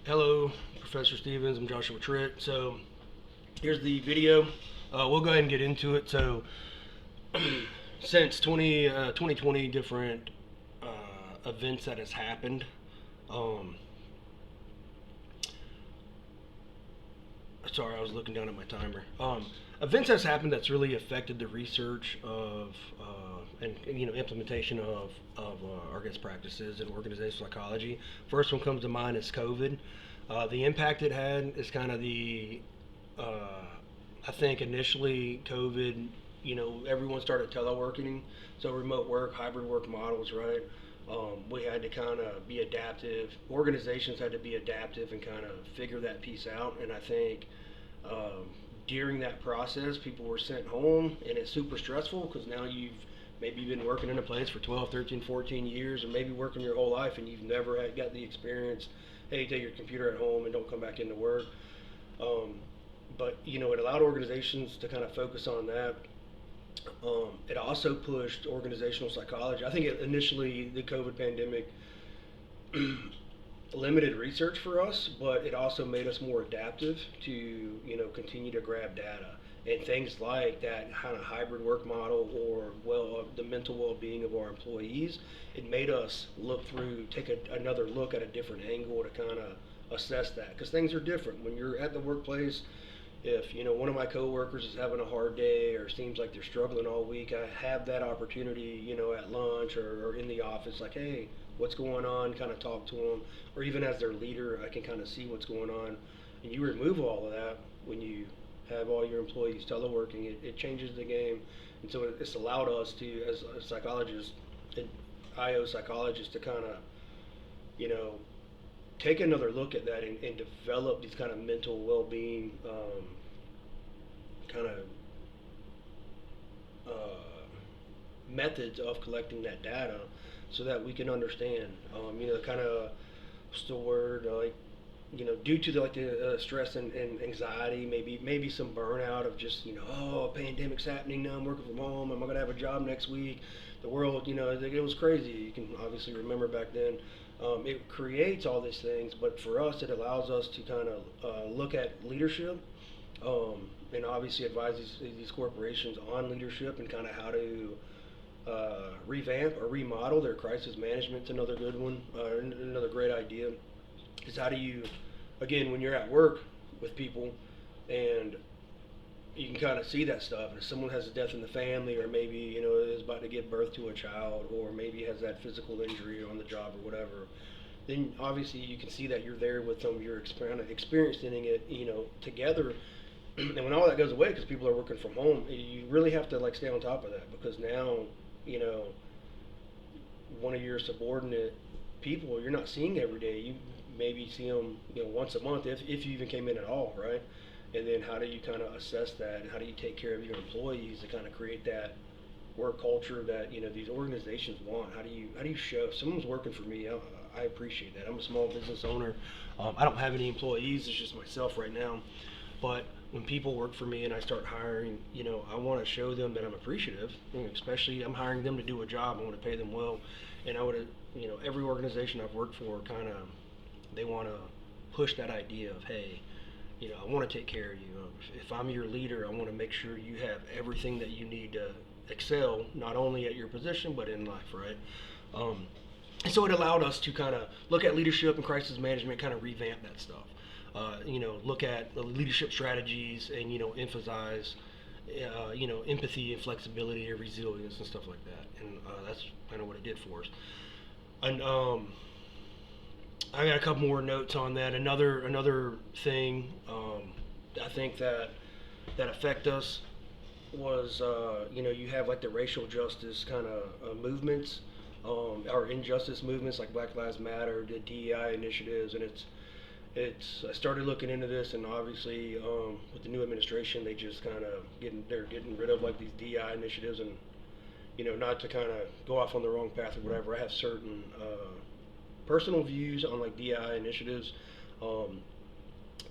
Hello, Professor Stevens. I'm Joshua Tritt. So here's the video. We'll go ahead and get into it. So since 2020, different events that has happened. Um, Sorry, I was looking down at my timer. Events has happened that's really affected the research of and implementation of our guest practices in organizational psychology. First one comes to mind is COVID. The impact it had is kind of the uh, I think initially COVID, everyone started teleworking, so remote work, hybrid work models, right? We had to kind of be adaptive. Organizations had to be adaptive and kind of figure that piece out. And I think um, during that process, people were sent home, and it's super stressful because now you've maybe been working in a place for 12, 13, 14 years, or maybe working your whole life, and you've never got the experience. Hey, take your computer at home and don't come back into work. Um, but it allowed organizations to kind of focus on that. It also pushed organizational psychology. I think initially the COVID pandemic limited research for us, but it also made us more adaptive to continue to grab data and things like that kind of hybrid work model or the mental well-being of our employees. It made us take another look at a different angle to kind of assess that because things are different when you're at the workplace. If one of my coworkers is having a hard day or seems like they're struggling all week, I have that opportunity, at lunch or in the office, like, hey, what's going on? Kind of talk to them, or even as their leader, I can kind of see what's going on. And you remove all of that when you have all your employees teleworking. It changes the game, and so it's allowed us to, as a psychologist, and IO psychologists, to kind of, you know, take another look at that and develop these kind of mental well-being kind of methods of collecting that data so that we can understand, kind of what's the word, like, due to the stress and anxiety, maybe some burnout of just, oh, a pandemic's happening now, I'm working from home, am I going to have a job next week? The world, it was crazy. You can obviously remember back then. It creates all these things, but for us, it allows us to kind of look at leadership, and obviously advise these corporations on leadership and kind of how to revamp or remodel their crisis management. Another good one, another great idea is how do you, again, when you're at work with people and you can kind of see that stuff. And if someone has a death in the family, or maybe is about to give birth to a child, or maybe has that physical injury on the job or whatever, then obviously you can see that you're there with them. You're experiencing it, together. And when all that goes away, because people are working from home, you really have to stay on top of that because now, you know, one of your subordinate people you're not seeing every day. You maybe see them, once a month if you even came in at all, right? And then how do you kind of assess that, and how do you take care of your employees to kind of create that work culture that these organizations want? How do you show if someone's working for me? I appreciate that. I'm a small business owner. I don't have any employees. It's just myself right now. But when people work for me and I start hiring, I want to show them that I'm appreciative. Especially I'm hiring them to do a job. I want to pay them well, and I would, every organization I've worked for, kind of, they want to push that idea of, hey, I want to take care of you. If I'm your leader, I want to make sure you have everything that you need to excel, not only at your position but in life, right? Um, and so it allowed us to kind of look at leadership and crisis management, kind of revamp that stuff. Look at the leadership strategies and emphasize empathy and flexibility and resilience and stuff like that. And that's kind of what it did for us. And I got a couple more notes on that. Another thing I think that affect us was you have like the racial justice kind of movements, or injustice movements like Black Lives Matter, the DEI initiatives, and it's I started looking into this, and obviously with the new administration, they just kind of they're getting rid of like these DEI initiatives, and not to kind of go off on the wrong path or whatever. I have certain personal views on like DI initiatives, um,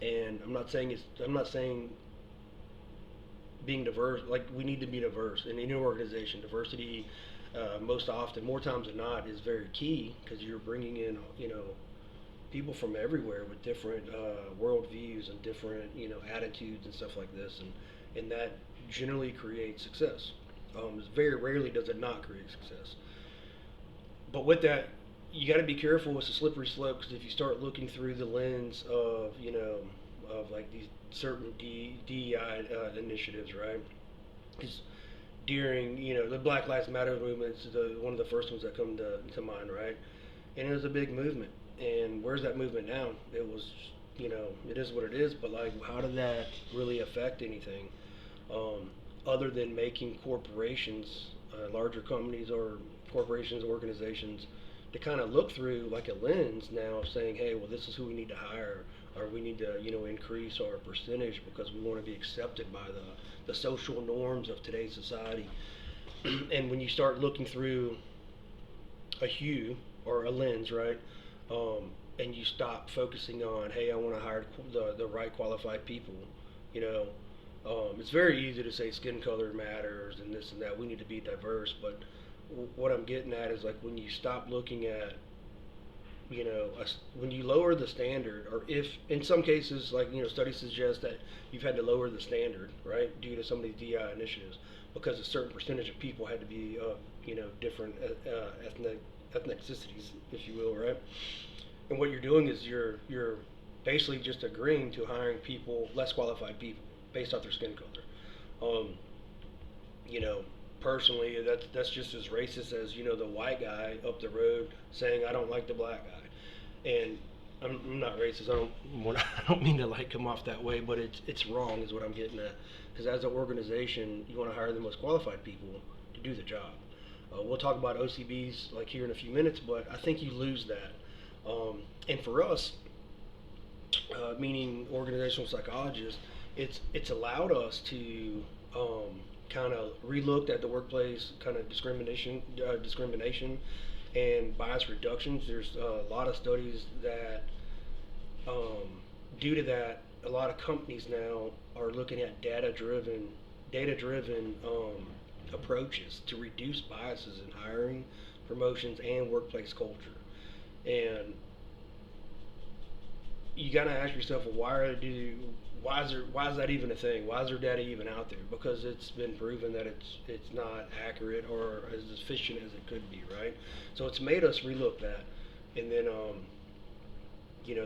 and I'm not saying being diverse. Like, we need to be diverse in any organization. Diversity, most often, more times than not, is very key because you're bringing in people from everywhere with different worldviews and different attitudes and stuff like this, and that generally creates success. Very rarely does it not create success. But with that, you got to be careful. It's a slippery slope because if you start looking through the lens of of like these certain DEI initiatives, right? Because during the Black Lives Matter movement is one of the first ones that come to mind, right? And it was a big movement. And where's that movement now? It was, it is what it is. But like, how did that really affect anything, other than making corporations, larger companies or corporations, organizations, to kind of look through like a lens now of saying, hey, well, this is who we need to hire, or we need to, increase our percentage because we want to be accepted by the social norms of today's society. And when you start looking through a hue or a lens, right? And you stop focusing on, hey, I want to hire the right qualified people, you know. It's very easy to say skin color matters and this and that. We need to be diverse, but what I'm getting at is like when you stop looking at, when you lower the standard, or if in some cases, like studies suggest that you've had to lower the standard, right, due to some of these DI initiatives, because a certain percentage of people had to be, different ethnicities, if you will, right? And what you're doing is you're basically just agreeing to hiring people, less qualified people, based off their skin color. You know, personally, that's just as racist as the white guy up the road saying I don't like the black guy, and I'm not racist. I don't mean to like come off that way, but it's wrong is what I'm getting at. Because as an organization, you want to hire the most qualified people to do the job. We'll talk about OCBs like here in a few minutes, but I think you lose that. And for us, meaning organizational psychologists, it's allowed us to kind of relook at the workplace kind of discrimination and bias reductions. There's a lot of studies that due to that, a lot of companies now are looking at data driven approaches to reduce biases in hiring, promotions, and workplace culture. And you gotta ask yourself, well, why is that even a thing? Why is there data even out there? Because it's been proven that it's not accurate or as efficient as it could be, right? So it's made us relook that, and then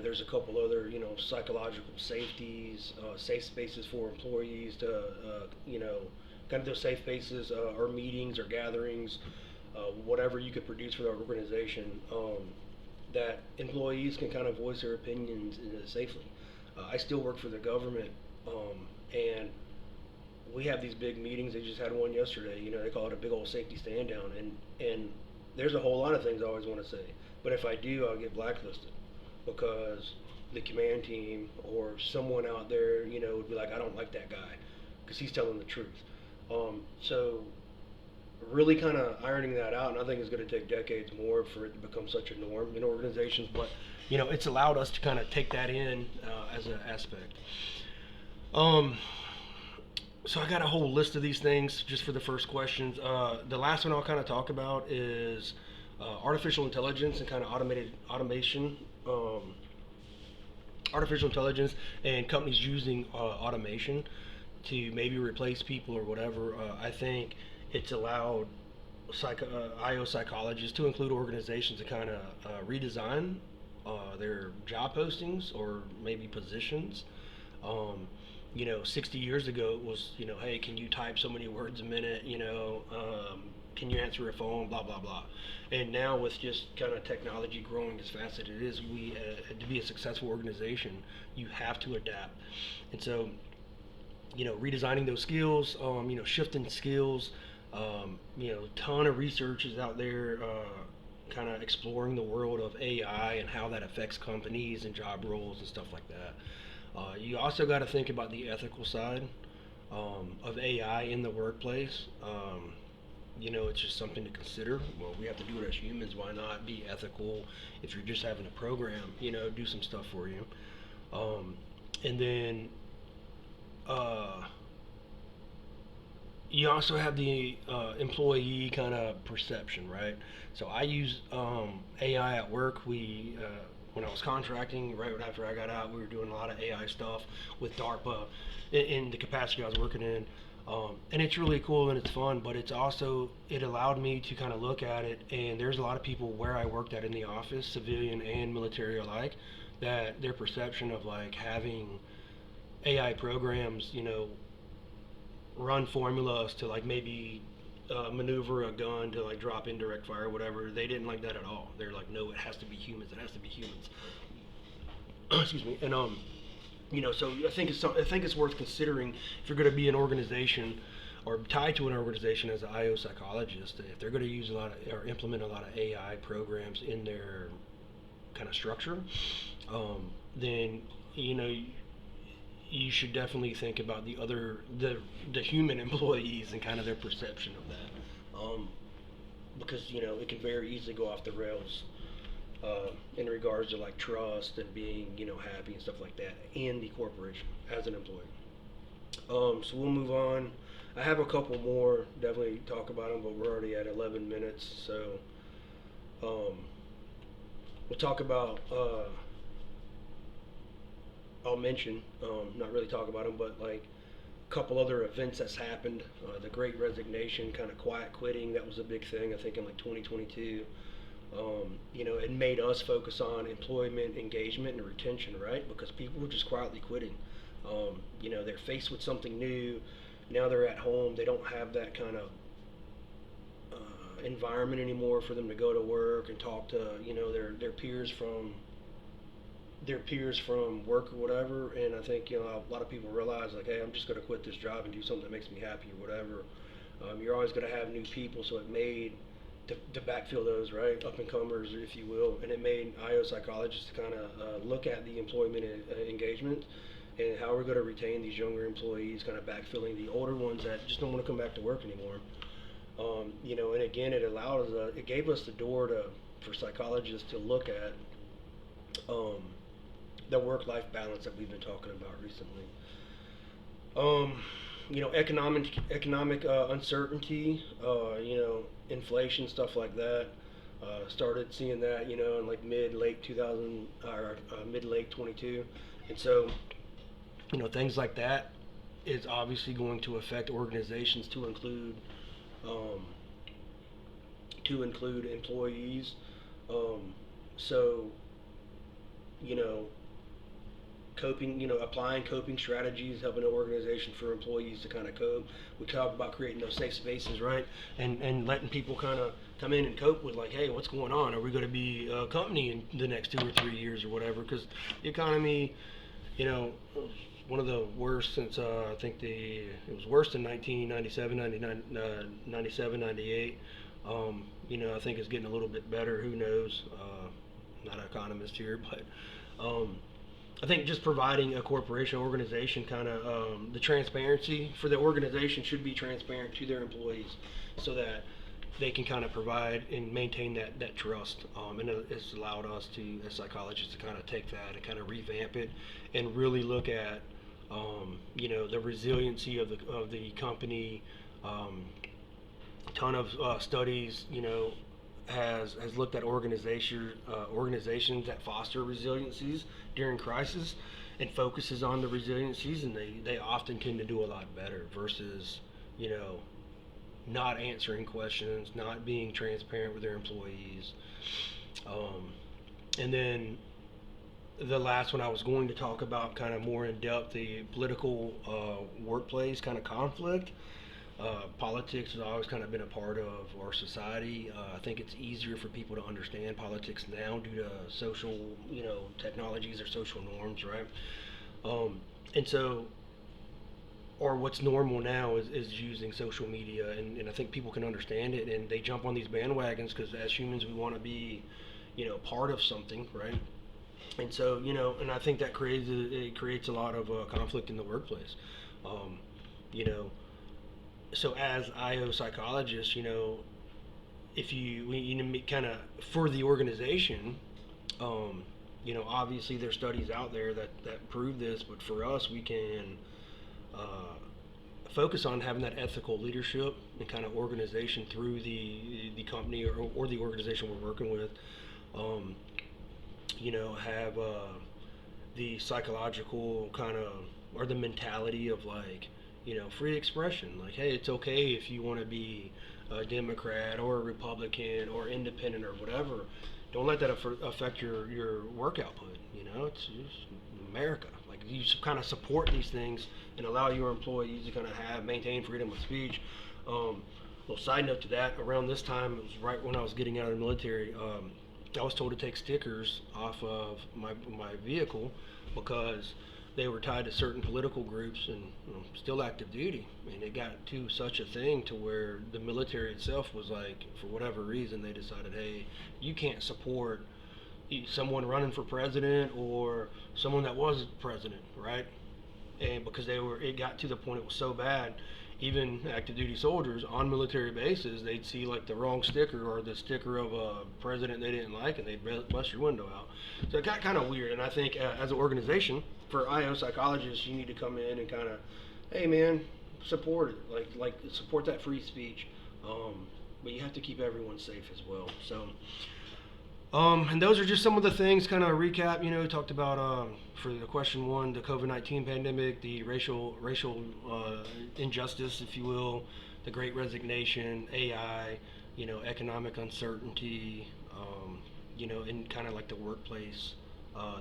there's a couple other psychological safeties, safe spaces for employees to kind of those safe spaces or meetings or gatherings, whatever you could produce for the organization. That employees can kind of voice their opinions safely. I still work for the government, and we have these big meetings. They just had one yesterday. They call it a big old safety stand down, and there's a whole lot of things I always want to say, but if I do, I'll get blacklisted because the command team or someone out there, would be like, I don't like that guy because he's telling the truth. So really kind of ironing that out, and I think it's going to take decades more for it to become such a norm in organizations, but it's allowed us to kind of take that in as an aspect. So I got a whole list of these things just for the first questions. The last one I'll kind of talk about is artificial intelligence and kind of automation. Artificial intelligence and companies using automation to maybe replace people or whatever. I think it's allowed IO psychologists to include organizations to kind of redesign their job postings or maybe positions. 60 years ago it was, hey, can you type so many words a minute? Can you answer a phone? Blah blah blah. And now with just kind of technology growing as fast as it is, we to be a successful organization, you have to adapt. And so, redesigning those skills, shifting skills. Ton of research is out there kind of exploring the world of AI and how that affects companies and job roles and stuff like that. You also got to think about the ethical side of AI in the workplace. It's just something to consider. Well, we have to do it as humans. Why not be ethical? If you're just having a program, do some stuff for you. And then you also have the employee kind of perception, right? So I use AI at work. When I was contracting, right after I got out, we were doing a lot of AI stuff with DARPA in the capacity I was working in. And it's really cool and it's fun, but it allowed me to kind of look at it. And there's a lot of people where I worked at in the office, civilian and military alike, that their perception of like having AI programs, run formulas to like maybe maneuver a gun to like drop indirect fire or whatever. They didn't like that at all. They're like, no, it has to be humans. It has to be humans. Excuse me. And so I think it's worth considering if you're going to be an organization or tied to an organization as an IO psychologist, if they're going to use a lot of or implement a lot of AI programs in their kind of structure, then you know you should definitely think about the human employees and kind of their perception of that, because it can very easily go off the rails in regards to like trust and being happy and stuff like that in the corporation as an employee. So we'll move on. I have a couple more, definitely talk about them, but we're already at 11 minutes, so um, we'll talk about. I'll mention, not really talk about them, but like a couple other events that's happened. The Great Resignation, kind of quiet quitting, that was a big thing. I think in like 2022. It made us focus on employment, engagement, and retention, right? Because people were just quietly quitting. They're faced with something new. Now they're at home. They don't have that kind of environment anymore for them to go to work and talk to their peers from work or whatever. And I think a lot of people realize like, hey, I'm just going to quit this job and do something that makes me happy or whatever. You're always going to have new people, so it made to backfill those, right, up and comers, if you will, and it made IO psychologists to kind of look at the employment engagement and how we're going to retain these younger employees, kind of backfilling the older ones that just don't want to come back to work anymore. And again, it gave us the door for psychologists to look at um, the work-life balance that we've been talking about recently. Economic uncertainty, inflation, stuff like that. Started seeing that, in like mid late 2000 or mid late 22, and so things like that is obviously going to affect organizations um, to include employees. So you know applying coping strategies, helping an organization for employees to kind of cope. We talk about creating those safe spaces, right? And letting people kind of come in and cope with like, hey, what's going on? Are we going to be a company in the next 2 or 3 years or whatever? Because the economy, you know, one of the worst since I think it was worse in 1997, 99, 97, 98. I think it's getting a little bit better. Who knows? Not an economist here, but I think just providing a corporation organization kind of the transparency for the organization should be transparent to their employees so that they can kind of provide and maintain that trust. And it's allowed us to, as psychologists, to kind of take that and kind of revamp it and really look at, the resiliency of the company. A ton of studies, has looked at organizations that foster resiliencies during crisis and focuses on the resiliencies, and they often tend to do a lot better versus you know not answering questions, not being transparent with their employees. And then the last one I was going to talk about, kind of more in depth, the political workplace kind of conflict. Politics has always kind of been a part of our society. I think it's easier for people to understand politics now due to social, technologies or social norms, right? And so, or what's normal now is using social media, and I think people can understand it, and they jump on these bandwagons because as humans we want to be, part of something, right? And so, and I think that creates a lot of conflict in the workplace. Um, you know, so as IO psychologists, if we kind of for the organization, obviously there's studies out there that prove this, but for us, we can focus on having that ethical leadership and kind of organization through the company or the organization we're working with. Um, have the psychological kind of or the mentality of like free expression. Like, hey, it's okay if you want to be a Democrat or a Republican or independent or whatever. Don't let that affect your work output. It's America. Like, you kind of support these things and allow your employees to kind of maintain freedom of speech. Little side note to that, around this time, it was right when I was getting out of the military. I was told to take stickers off of my vehicle because they were tied to certain political groups and still active duty. And it got to such a thing to where the military itself was like, for whatever reason, they decided, hey, you can't support someone running for president or someone that was president, right? And because it got to the point it was so bad, even active duty soldiers on military bases, they'd see like the wrong sticker or the sticker of a president they didn't like, and they'd bust your window out. So it got kind of weird. And I think as an organization, for IO psychologists, you need to come in and kind of, hey man, support it, like support that free speech. But you have to keep everyone safe as well. So. And those are just some of the things, kind of recap, talked about for the question one, the COVID-19 pandemic, the racial injustice, if you will, the great resignation, AI, economic uncertainty, and kind of like the workplace,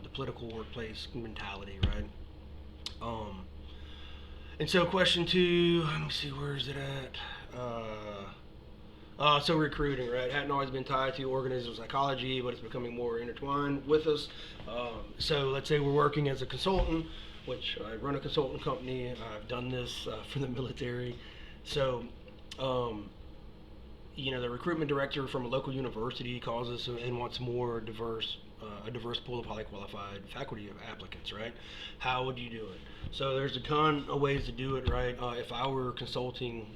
the political workplace mentality, right? And so question two, let me see, where is it at? So recruiting, right? Hadn't always been tied to organizational psychology, but it's becoming more intertwined with us. So let's say we're working as a consultant, which I run a consultant company. I've done this for the military. So, the recruitment director from a local university calls us and wants a diverse pool of highly qualified faculty applicants, right? How would you do it? So there's a ton of ways to do it, right? If I were consulting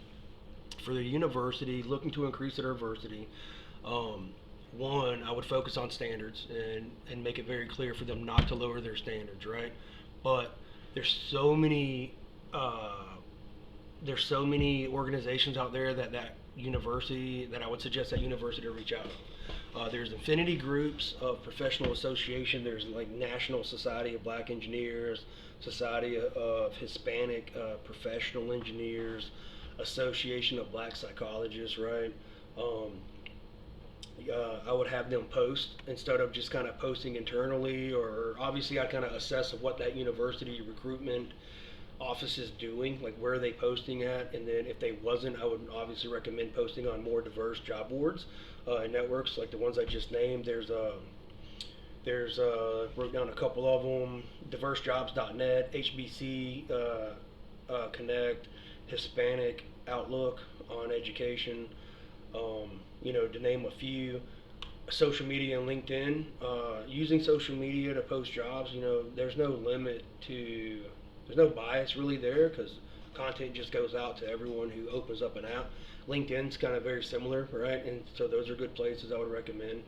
for the university looking to increase their diversity, one, I would focus on standards and make it very clear for them not to lower their standards, right? But there's so many organizations out there that university that I would suggest that university to reach out. There's affinity groups of professional association. There's like National Society of Black Engineers, Society of Hispanic Professional Engineers, Association of Black Psychologists, right? I would have them post instead of just kind of posting internally, or obviously I kind of assess what that university recruitment office is doing, like where are they posting at, and then if they wasn't, I would obviously recommend posting on more diverse job boards and networks like the ones I just named. There's wrote down a couple of them: diversejobs.net, HBC Connect, Hispanic Outlook on education, to name a few. Social media and LinkedIn, using social media to post jobs, there's no bias really there because content just goes out to everyone who opens up an app. LinkedIn's kind of very similar, right? And so those are good places I would recommend.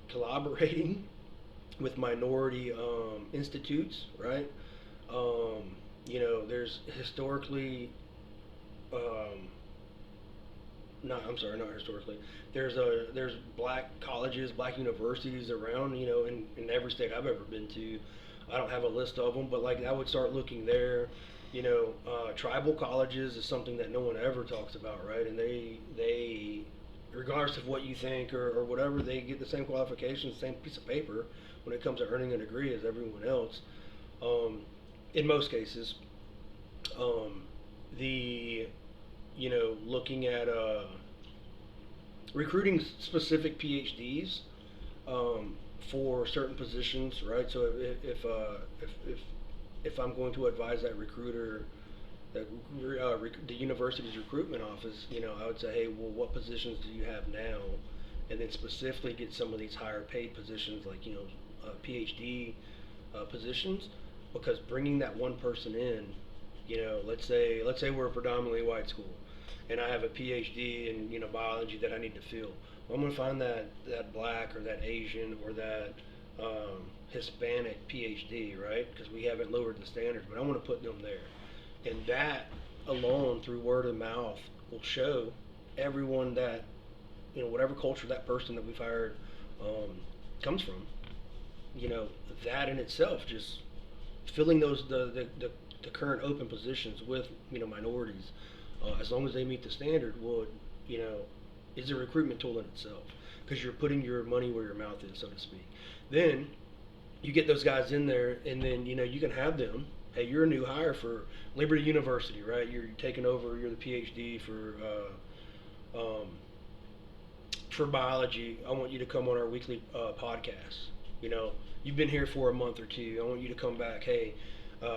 Collaborating with minority institutes, right? There's historically, not historically. There's black colleges, black universities around, in every state I've ever been to. I don't have a list of them, but like I would start looking there. Tribal colleges is something that no one ever talks about, right? And they regardless of what you think or whatever, they get the same qualifications, same piece of paper when it comes to earning a degree as everyone else. In most cases, looking at recruiting specific PhDs for certain positions, right? So if I'm going to advise that recruiter, the university's recruitment office, I would say, hey, well, what positions do you have now? And then specifically get some of these higher paid positions, like PhD positions, because bringing that one person in, let's say we're a predominantly white school, and I have a PhD in biology that I need to fill. Well, I'm going to find that black or that Asian or that Hispanic PhD, right? Because we haven't lowered the standards, but I want to put them there. And that alone, through word of mouth, will show everyone that, whatever culture that person that we've hired um, comes from, that in itself, just filling the current open positions with, minorities, as long as they meet the standard, would, you know, is a recruitment tool in itself, because you're putting your money where your mouth is, so to speak. Then you get those guys in there, and then you can have them. Hey, you're a new hire for Liberty University, right? You're taking over. You're the PhD for biology. I want you to come on our weekly podcast. You've been here for a month or two. I want you to come back. Hey,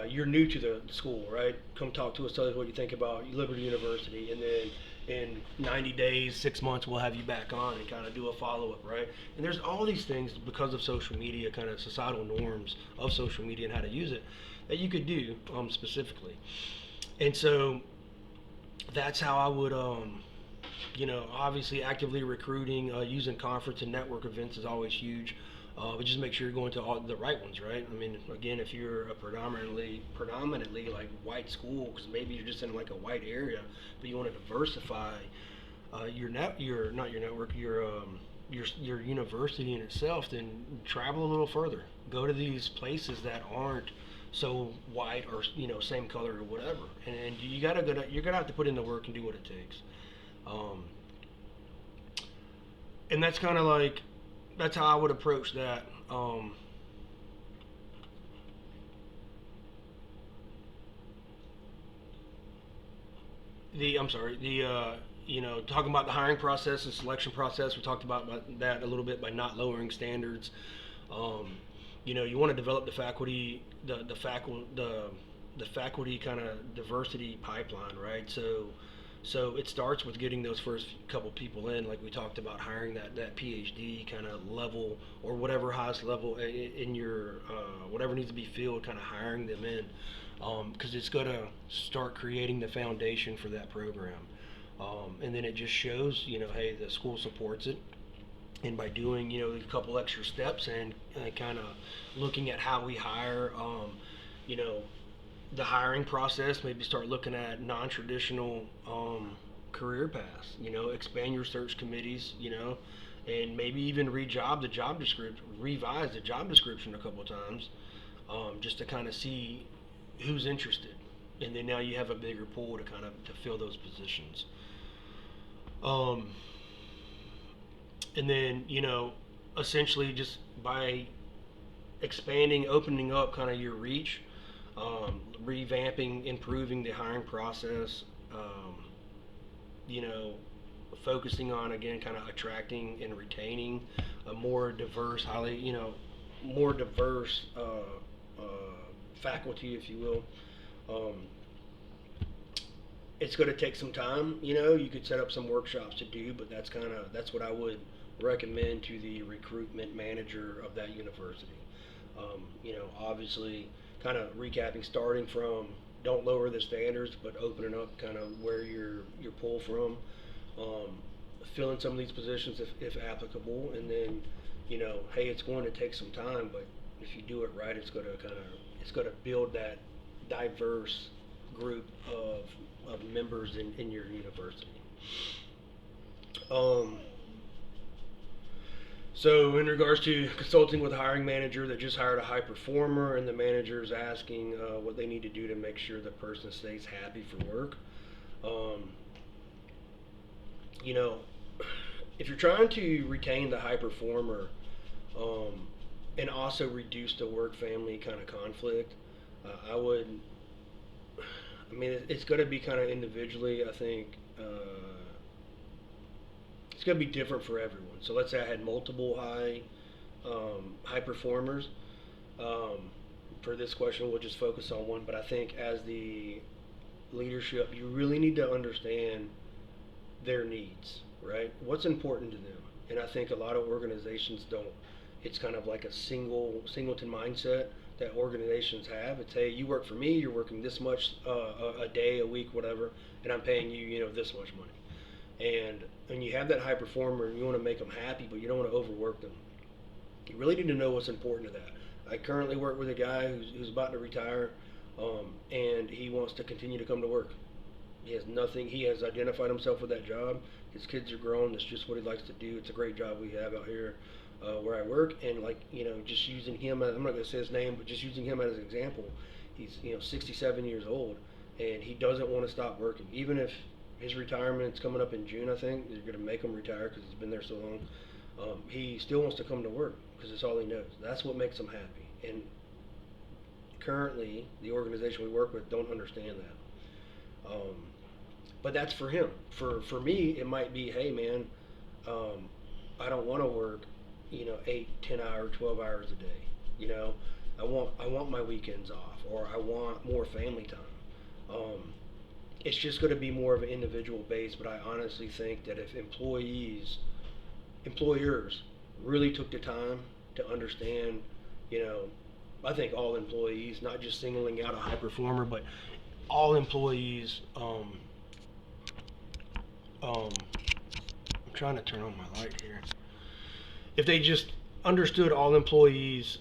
you're new to the school, right? Come talk to us. Tell us what you think about Liberty University, and then in 90 days, 6 months, we'll have you back on and kind of do a follow up, right? And there's all these things because of social media, kind of societal norms of social media and how to use it, that you could do specifically. And so that's how I would, obviously actively recruiting, using conference and network events is always huge. But just make sure you're going to all the right ones, right? I mean, again, if you're a predominantly like white school, because maybe you're just in like a white area, but you want to diversify your not your network, your university in itself, then travel a little further. Go to these places that aren't so white or same color or whatever, and you're gonna have to put in the work and do what it takes. Um, and that's kind of like that's how I would approach that. Talking about the hiring process and selection process, we talked about that a little bit by not lowering standards. Um, you want to develop the faculty kind of diversity pipeline, right? So it starts with getting those first couple people in, like we talked about, hiring that PhD kind of level or whatever highest level in your whatever needs to be filled, kind of hiring them in, because it's going to start creating the foundation for that program. And then it just shows, hey, the school supports it. And by doing, a couple extra steps and kind of looking at how we hire, you know, the hiring process, maybe start looking at non-traditional career paths, expand your search committees, and maybe even revise the job description a couple of times, just to kind of see who's interested. And then now you have a bigger pool to kind of to fill those positions. Um, and then, essentially just by expanding, opening up kind of your reach, revamping, improving the hiring process, you know, focusing on, again, kind of attracting and retaining a more diverse, more diverse faculty, if you will. Um, it's going to take some time. You could set up some workshops to do, but that's what I would recommend to the recruitment manager of that university. Obviously, kind of recapping, starting from don't lower the standards, but opening up kind of where you're pulled from, um, filling some of these positions if applicable, and then hey, it's going to take some time, but if you do it right, it's going to build that diverse group of members in your university. Um, so in regards to consulting with a hiring manager that just hired a high performer, and the manager is asking what they need to do to make sure the person stays happy for work. Um, you know, if you're trying to retain the high performer, um, and also reduce the work family kind of conflict, I would. I mean, it's going to be kind of individually. I think it's going to be different for everyone. So let's say I had multiple high performers. Um, for this question, we'll just focus on one. But I think as the leadership, you really need to understand their needs, right? What's important to them, and I think a lot of organizations don't. It's kind of like a singleton mindset that organizations have. It's, hey, you work for me, you're working this much a day, a week, whatever, and I'm paying you, this much money. And when you have that high performer and you want to make them happy, but you don't want to overwork them, you really need to know what's important to that. I currently work with a guy who's about to retire, and he wants to continue to come to work. He has nothing. He has identified himself with that job. His kids are grown. It's just what he likes to do. It's a great job we have out here where I work, and like just using him. I'm not going to say his name, but just using him as an example. He's 67 years old, and he doesn't want to stop working, even if his retirement's coming up in June. I think they're going to make him retire because he's been there so long. He still wants to come to work because it's all he knows. That's what makes him happy. And currently, the organization we work with don't understand that. But that's for him. For me, it might be, hey man, I don't want to work, 8, 10 hours, 12 hours a day. I want my weekends off, or I want more family time. It's just going to be more of an individual base. But I honestly think that if employers really took the time to understand, I think all employees, not just singling out a high performer, but all employees. I'm trying to turn on my light here. If they just understood all employees'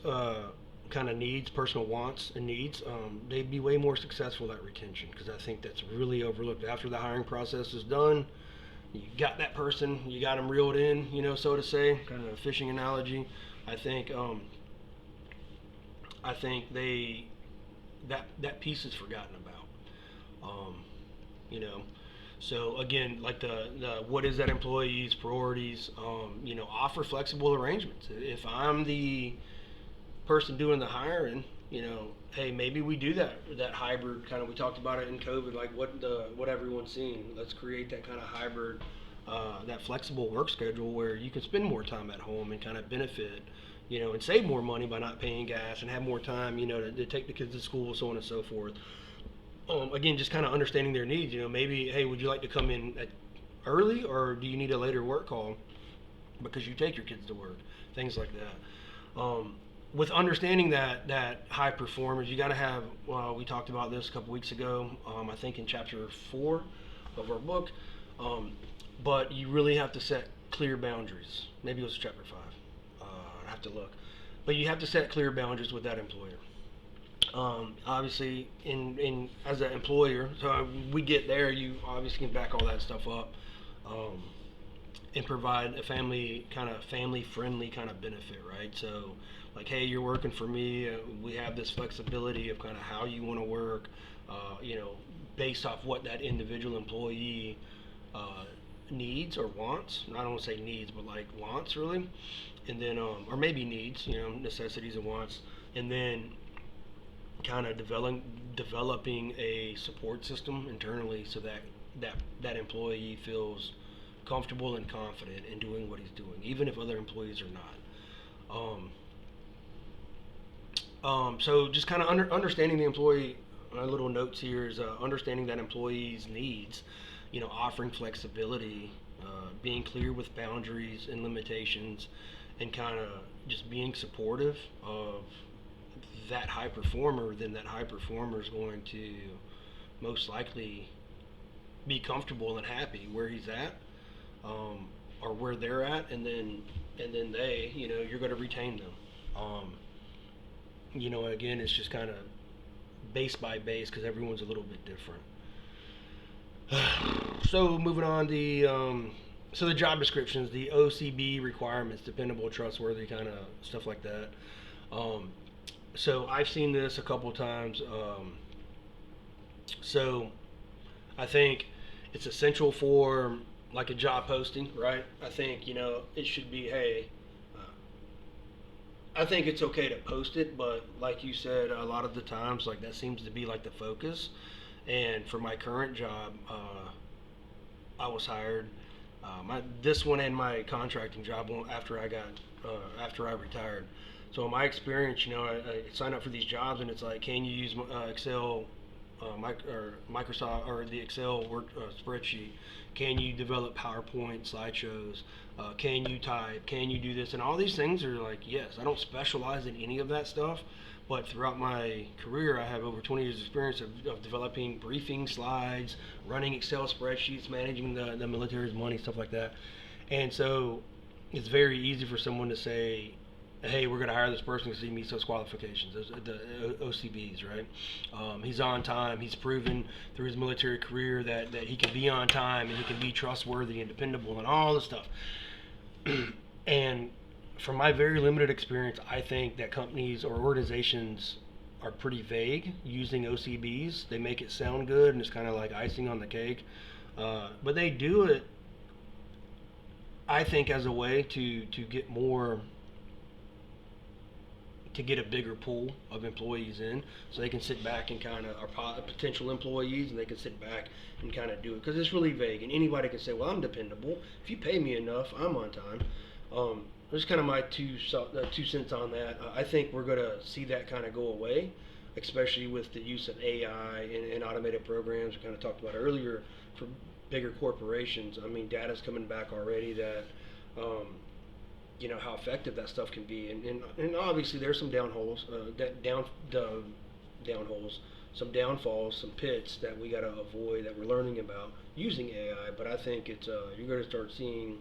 kind of needs, personal wants and needs, they'd be way more successful at retention, because I think that's really overlooked. After the hiring process is done, you got that person, you got them reeled in, so to say, kind of a fishing analogy. I think that piece is forgotten about. So again, like the what is that employee's priorities? Offer flexible arrangements. If I'm the person doing the hiring, hey, maybe we do that hybrid kind of. We talked about it in COVID, like what everyone's seeing. Let's create that kind of hybrid, that flexible work schedule where you can spend more time at home and kind of benefit, and save more money by not paying gas and have more time, to take the kids to school, so on and so forth. Again, just kind of understanding their needs. Maybe, hey, would you like to come in early, or do you need a later work call because you take your kids to work? Things like that. With understanding that high performers, you got to have. We talked about this a couple weeks ago. I think in chapter 4 of our book. But you really have to set clear boundaries. Maybe it was chapter 5. I have to look. But you have to set clear boundaries with that employer. Obviously, in as an employer, so we get there, you obviously can back all that stuff up, and provide a family friendly kind of benefit, right? So, like, hey, you're working for me. We have this flexibility of kind of how you want to work, based off what that individual employee needs or wants. I don't want to say needs, but like wants really, and then or maybe needs, necessities and wants, and then kind of developing a support system internally so that employee feels comfortable and confident in doing what he's doing, even if other employees are not. So just kind of understanding the employee. My little notes here is understanding that employee's needs, offering flexibility, being clear with boundaries and limitations, and kind of just being supportive of that high performer. Then that high performer is going to most likely be comfortable and happy where he's at, or where they're at, and then they, you're going to retain them. Again, it's just kind of base by base because everyone's a little bit different. So moving on, the job descriptions, the OCB requirements, dependable, trustworthy, kind of stuff like that. So I've seen this a couple times. So I think it's essential for like a job posting, right? I think, it should be, hey, I think it's okay to post it, but like you said, a lot of the times, like that seems to be like the focus. And for my current job, I was hired. This one and my contracting job after I retired. So in my experience, I sign up for these jobs, and it's like, can you use Excel, or Microsoft, or the Excel work spreadsheet? Can you develop PowerPoint slideshows? Can you type? Can you do this? And all these things are like, yes. I don't specialize in any of that stuff, but throughout my career, I have over 20 years experience of developing briefing slides, running Excel spreadsheets, managing the military's money, stuff like that. And so it's very easy for someone to say, hey, we're going to hire this person because he meets those qualifications, the OCBs, right? He's on time. He's proven through his military career that he can be on time and he can be trustworthy and dependable and all this stuff. And from my very limited experience, I think that companies or organizations are pretty vague using OCBs. They make it sound good and it's kind of like icing on the cake. But they do it, I think, as a way to get more, to get a bigger pool of employees in, so they can sit back and kind of are potential employees, and they can sit back and kind of do it because it's really vague, and anybody can say, "Well, I'm dependable. If you pay me enough, I'm on time." That's kind of my two cents on that. I think we're going to see that kind of go away, especially with the use of AI and automated programs we kind of talked about earlier for bigger corporations. I mean, data's coming back already that how effective that stuff can be, and obviously there's some downholes, downholes, some downfalls, some pits that we got to avoid that we're learning about using AI. But I think it's you're going to start seeing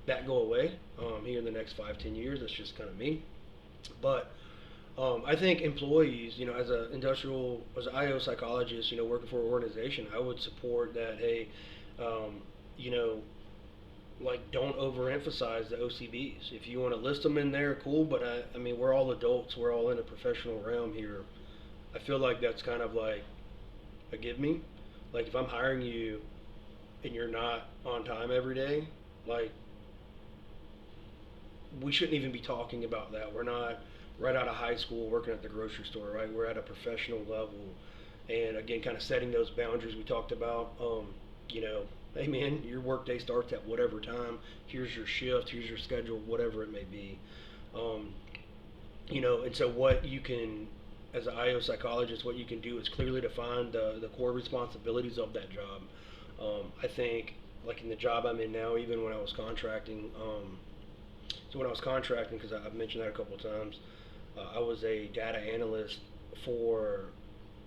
that go away here in the next 5-10 years. That's just kind of me, but I think employees, as as an IO psychologist, working for an organization, I would support that. Hey, you know, like, don't overemphasize the OCBs. If you want to list them in there, cool. But I mean, we're all adults. We're all in a professional realm here. I feel like that's kind of like a give me. Like, if I'm hiring you and you're not on time every day, like, we shouldn't even be talking about that. We're not right out of high school working at the grocery store, right? We're at a professional level. And again, kind of setting those boundaries we talked about. You know, hey man, your workday starts at whatever time. Here's your shift. Here's your schedule. Whatever it may be. Um, and so what you can, as an IO psychologist, what you can do is clearly define the core responsibilities of that job. I think, like in the job I'm in now, even when I was contracting, so when I was contracting, because I've mentioned that a couple of times, I was a data analyst for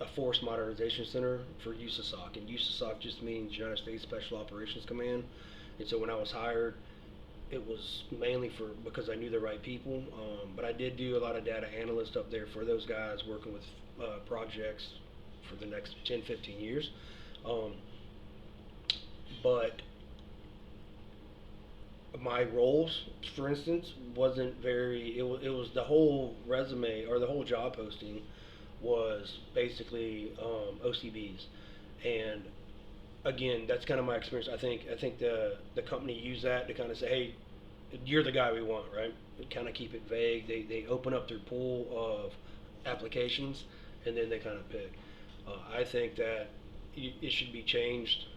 a force modernization center for USASOC, and USASOC just means United States Special Operations Command. And so when I was hired, it was mainly because I knew the right people, but I did do a lot of data analyst up there for those guys working with projects for the next 10, 15 years. Um, but my roles, for instance, wasn't very. It was the whole resume or the whole job posting was basically OCBs, and again, that's kind of my experience. I think the company used that to kind of say, hey, you're the guy we want, right? Kind of keep it vague. They open up their pool of applications, and then they kind of pick. I think that it should be changed.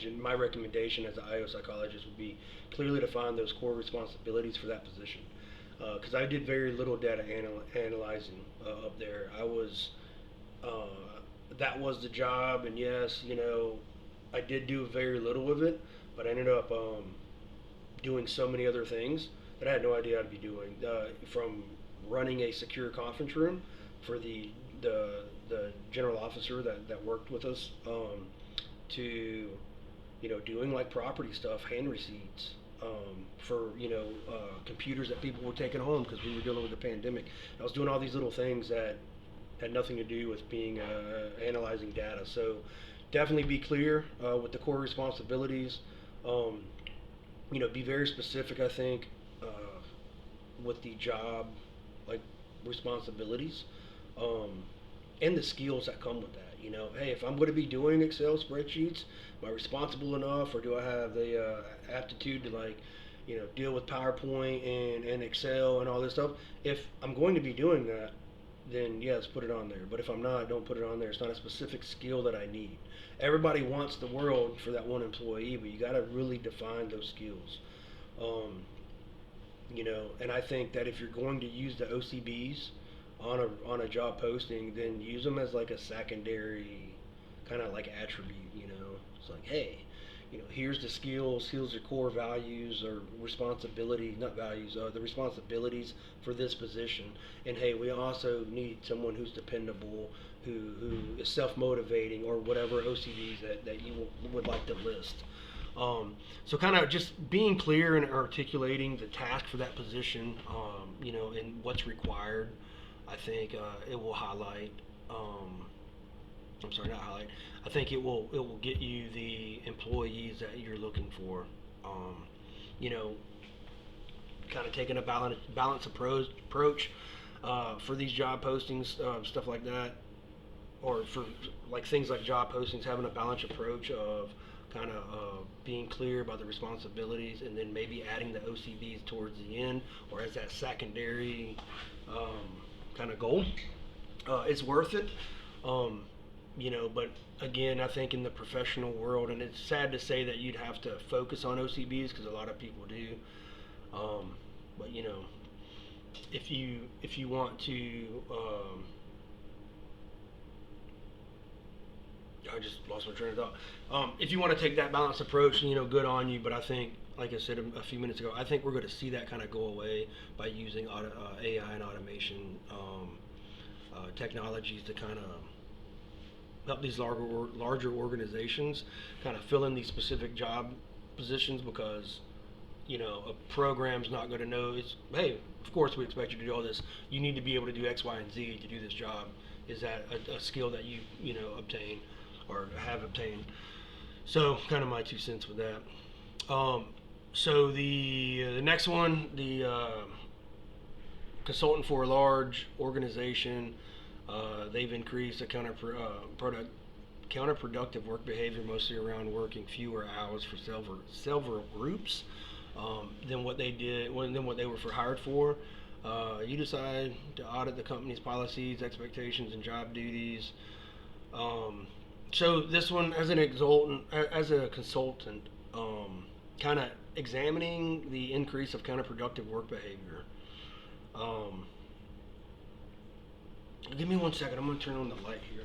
And my recommendation as an IO psychologist would be clearly define those core responsibilities for that position. Because I did very little data analyzing up there. Uh, that was the job, and yes, I did do very little of it, but I ended up doing so many other things that I had no idea I'd be doing. From running a secure conference room for the general officer that worked with us, to doing like property stuff, hand receipts, for computers that people were taking home because we were dealing with the pandemic. I was doing all these little things that had nothing to do with being analyzing data. So definitely be clear with the core responsibilities. Um, be very specific. I think with the job, like, responsibilities, um, and the skills that come with that. Hey, if I'm going to be doing Excel spreadsheets, am I responsible enough, or do I have the aptitude to, like, deal with PowerPoint and Excel and all this stuff? If I'm going to be doing that, then yes, put it on there. But if I'm not, don't put it on there. It's not a specific skill that I need. Everybody wants the world for that one employee, but you got to really define those skills. Um, and I think that if you're going to use the OCBs on a job posting, then use them as like a secondary kind of like attribute. It's like, hey, here's the skills, here's the core values or responsibility, not values, the responsibilities for this position. And hey, we also need someone who's dependable, who is self-motivating, or whatever OCDs that you would like to list. So kind of just being clear and articulating the task for that position, and what's required. I think it will highlight. I'm sorry, not highlight. I think it will get you the employees that you're looking for. Um, you know, kind of taking a balance approach for these job postings, stuff like that, or for like things like job postings, having a balanced approach of kind of being clear about the responsibilities, and then maybe adding the OCBs towards the end or as that secondary kind of goal. It's worth it. Um, but again, I think in the professional world, and it's sad to say that you'd have to focus on OCBs because a lot of people do. Um, but if you want to, I just lost my train of thought. If you want to take that balanced approach, good on you. But I think, like I said a few minutes ago, I think we're going to see that kind of go away by using AI and automation technologies to kind of help these larger organizations kind of fill in these specific job positions, because a program's not going to know. It's, hey, of course we expect you to do all this. You need to be able to do X, Y, and Z to do this job. Is that a skill that obtain or have obtained? So kind of my 2 cents with that. So the next one, the consultant for a large organization, they've increased the counterproductive work behavior, mostly around working fewer hours for several groups than what they did, than what they were hired for. You decide to audit the company's policies, expectations, and job duties. So this one, as a consultant, kind of examining the increase of counterproductive work behavior. Um, Give me 1 second. I'm going to turn on the light here.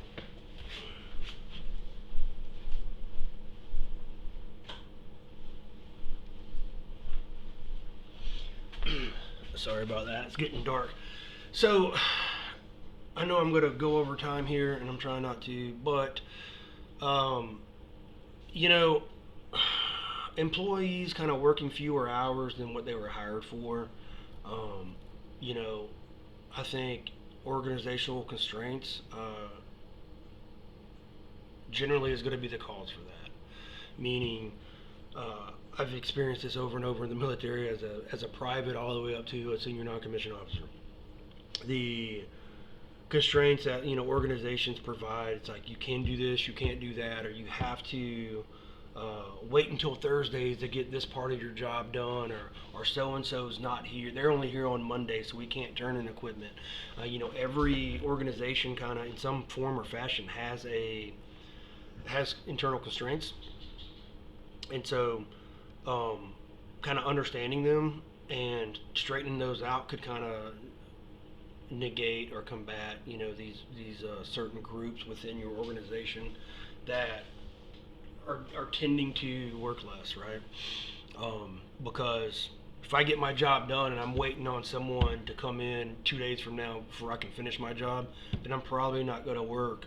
Sorry about that. It's getting dark. So, I know I'm going to go over time here, and I'm trying not to, but, um, you know, employees kind of working fewer hours than what they were hired for. Um, you know, I think organizational constraints generally is going to be the cause for that. Meaning, I've experienced this over and over in the military as a private all the way up to a senior non-commissioned officer. The constraints that organizations provide, it's like you can do this, you can't do that, or you have to wait until Thursdays to get this part of your job done, or so and so's not here. They're only here on Monday, so we can't turn in equipment. Every organization kind of in some form or fashion has internal constraints, and so kind of understanding them and straightening those out could kind of negate or combat these certain groups within your organization that are tending to work less, right? Because if I get my job done and I'm waiting on someone to come in 2 days from now before I can finish my job, then I'm probably not going to work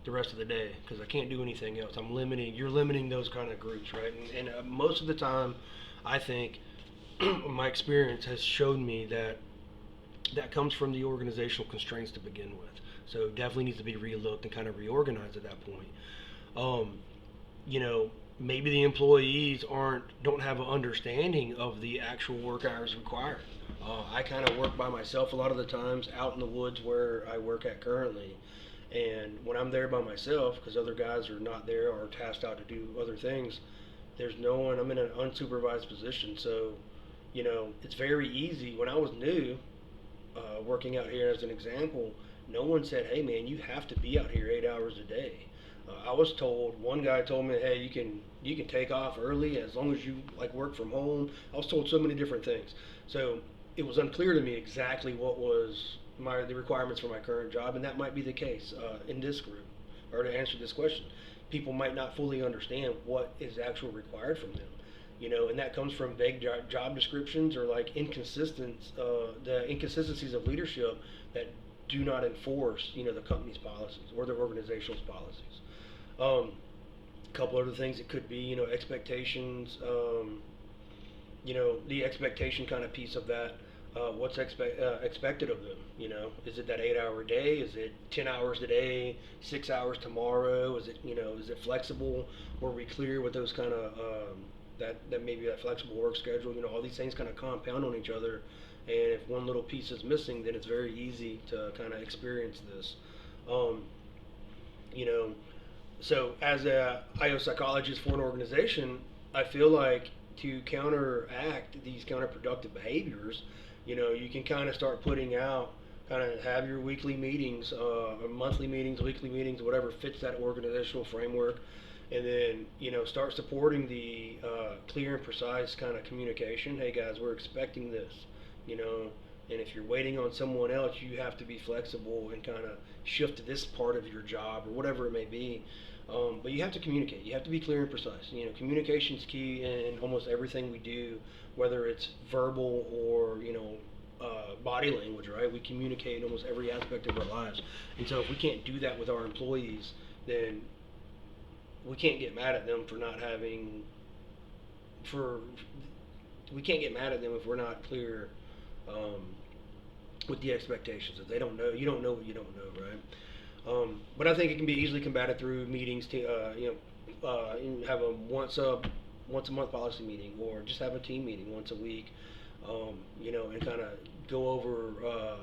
the rest of the day because I can't do anything else. You're limiting those kind of groups, right? And most of the time, I think my experience has shown me that comes from the organizational constraints to begin with. So definitely needs to be relooked and kind of reorganized at that point. Um, Maybe the employees don't have an understanding of the actual work hours required. I kind of work by myself a lot of the times out in the woods where I work at currently. And when I'm there by myself, because other guys are not there or tasked out to do other things, there's no one. I'm in an unsupervised position, so it's very easy. When I was new, working out here as an example, no one said, "Hey, man, you have to be out here 8 hours a day." I was told. One guy told me, "Hey, you can take off early as long as you like work from home." I was told so many different things, so it was unclear to me exactly what was the requirements for my current job, and that might be the case in this group. Or to answer this question, people might not fully understand what is actually required from them. And that comes from vague job descriptions or like the inconsistencies of leadership that do not enforce, the company's policies or the organization's policies. Um, couple other things it could be, expectations, the expectation kind of piece of that. What's expected of them? Is it that 8 hour day? Is it 10 hours today, 6 hours tomorrow? Is it flexible? Were we clear with those kind of that maybe that flexible work schedule? All these things kind of compound on each other, and if one little piece is missing, then it's very easy to kind of experience this. Um, you know, so as a IO psychologist for an organization, I feel like to counteract these counterproductive behaviors, you can kind of start putting out, kind of have your weekly meetings, or monthly meetings, weekly meetings, whatever fits that organizational framework, and then start supporting the clear and precise kind of communication. Hey guys, we're expecting this, you know, and if you're waiting on someone else, you have to be flexible and kind of shift to this part of your job or whatever it may be. But you have to communicate. You have to be clear and precise. Communication's key in almost everything we do, whether it's verbal or body language. Right? We communicate in almost every aspect of our lives, and so if we can't do that with our employees, then we can't get mad at them for not having. For we can't get mad at them if we're not clear um, with the expectations. If they don't know, you don't know what you don't know, right? But I think it can be easily combated through meetings. Have a once a month policy meeting, or just have a team meeting once a week. And kind of go over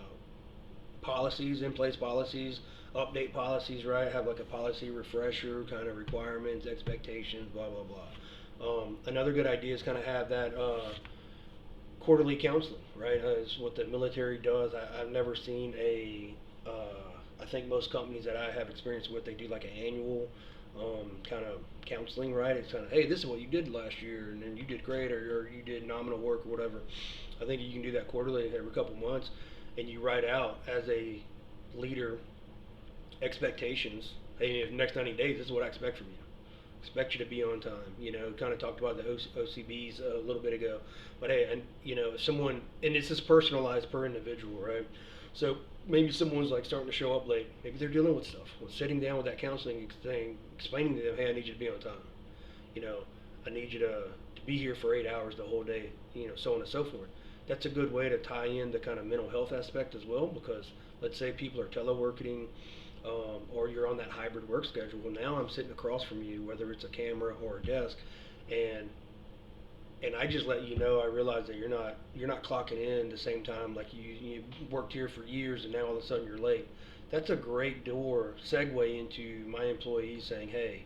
policies, in place policies, update policies, right? Have like a policy refresher, kind of requirements, expectations, blah blah blah. Another good idea is kind of have that quarterly counseling, right? Is what the military does. I've never seen a I think most companies that I have experience with, they do like an annual kind of counseling, right? It's kind of, hey, this is what you did last year, and then you did great, or you did nominal work or whatever. I think you can do that quarterly, every couple months, and you write out as a leader expectations. Hey, the next 90 days, this is what I expect from you. Expect you to be on time. Kind of talked about the OCBs a little bit ago, but hey, and if someone, and this is personalized per individual, right? So maybe someone's like starting to show up late. Maybe they're dealing with stuff. Well, sitting down with that counseling thing, explaining to them, hey, I need you to be on time. I need you to be here for 8 hours the whole day. So on and so forth. That's a good way to tie in the kind of mental health aspect as well, because let's say people are teleworking, or you're on that hybrid work schedule. Well, now I'm sitting across from you, whether it's a camera or a desk, and I just let you know, I realize that you're not clocking in the same time, like you worked here for years and now all of a sudden you're late. That's a great door segue into my employees saying, hey,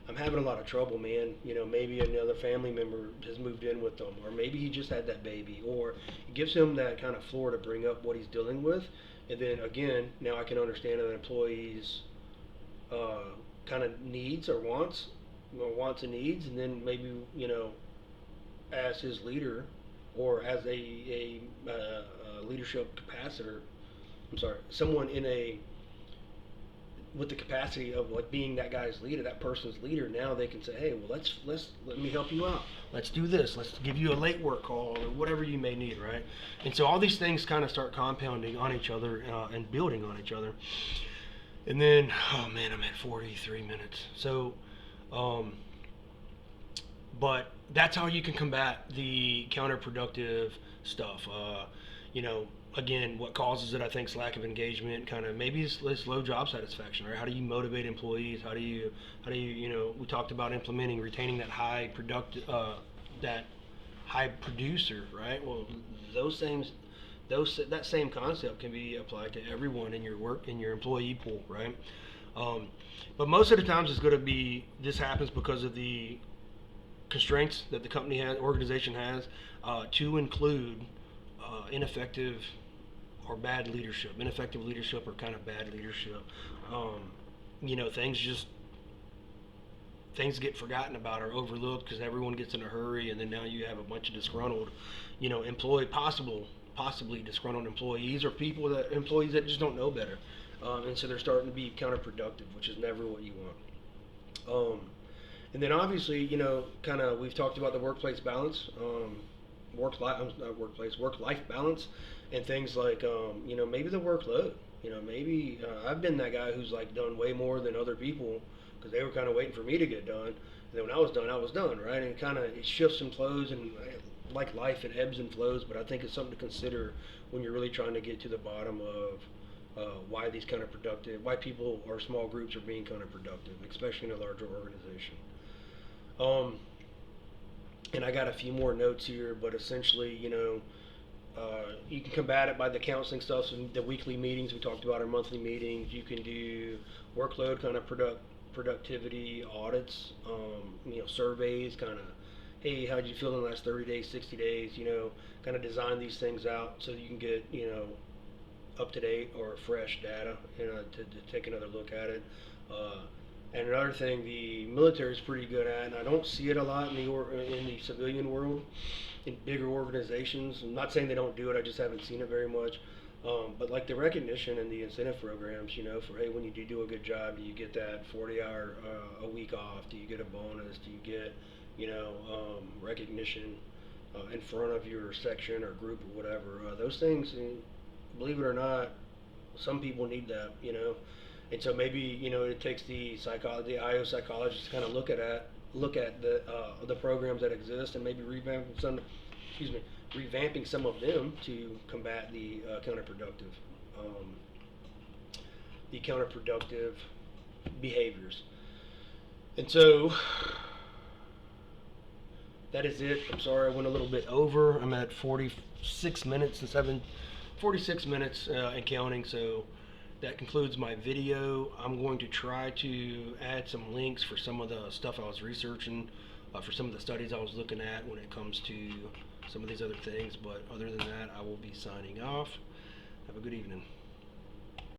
I'm having a lot of trouble, man. Maybe another family member has moved in with them, or maybe he just had that baby, or it gives him that kind of floor to bring up what he's dealing with. And then again, now I can understand an employee's kind of needs or wants and needs, and then maybe as his leader, or as a leadership capacitor. I'm sorry, someone with the capacity of like being that guy's leader, that person's leader. Now they can say, hey, well, let me help you out. Let's do this. Let's give you a late work call or whatever you may need, right? And so all these things kind of start compounding on each other and building on each other. And then, oh man, I'm at 43 minutes. So, but that's how you can combat the counterproductive stuff. Again, what causes it, I think, is lack of engagement. Kind of maybe it's low job satisfaction. Right? How do you motivate employees? How do you we talked about implementing, retaining that high producer, right? Well, that same concept can be applied to everyone in your employee pool, right? But most of the times it's going to be, this happens because of the constraints that the organization has, to include ineffective or bad leadership, ineffective leadership or kind of bad leadership. Things get forgotten about or overlooked because everyone gets in a hurry, and then now you have a bunch of disgruntled, possibly disgruntled employees, or employees that just don't know better, and so they're starting to be counterproductive, which is never what you want. And then obviously, we've talked about the workplace balance, work-life balance, and things like, maybe the workload. Maybe I've been that guy who's like done way more than other people because they were kind of waiting for me to get done. And then when I was done, right? And it shifts and flows, and like life, it ebbs and flows. But I think it's something to consider when you're really trying to get to the bottom of why these kind of productive, why people or small groups are being kind of productive, especially in a larger organization. Um, and I got a few more notes here, but essentially, you can combat it by the counseling stuff, so the weekly meetings we talked about, our monthly meetings. You can do workload kind of productivity audits, surveys, kind of, hey, how'd you feel in the last 30 days, 60 days, kind of design these things out so you can get, up to date or fresh data, to take another look at it. And another thing the military is pretty good at, and I don't see it a lot in the civilian world, in bigger organizations. I'm not saying they don't do it, I just haven't seen it very much. But like the recognition and the incentive programs, for, hey, when you do a good job, do you get that 40-hour a week off? Do you get a bonus? Do you get, recognition in front of your section or group or whatever? Those things, believe it or not, some people need that, and so maybe it takes the IO psychologists to kind of look at the programs that exist, and maybe revamping some of them to combat um, the counterproductive behaviors. And so that is it. I'm sorry I went a little bit over. I'm at 46 minutes and counting. So that concludes my video. I'm going to try to add some links for some of the stuff I was researching, for some of the studies I was looking at when it comes to some of these other things. But other than that, I will be signing off. Have a good evening.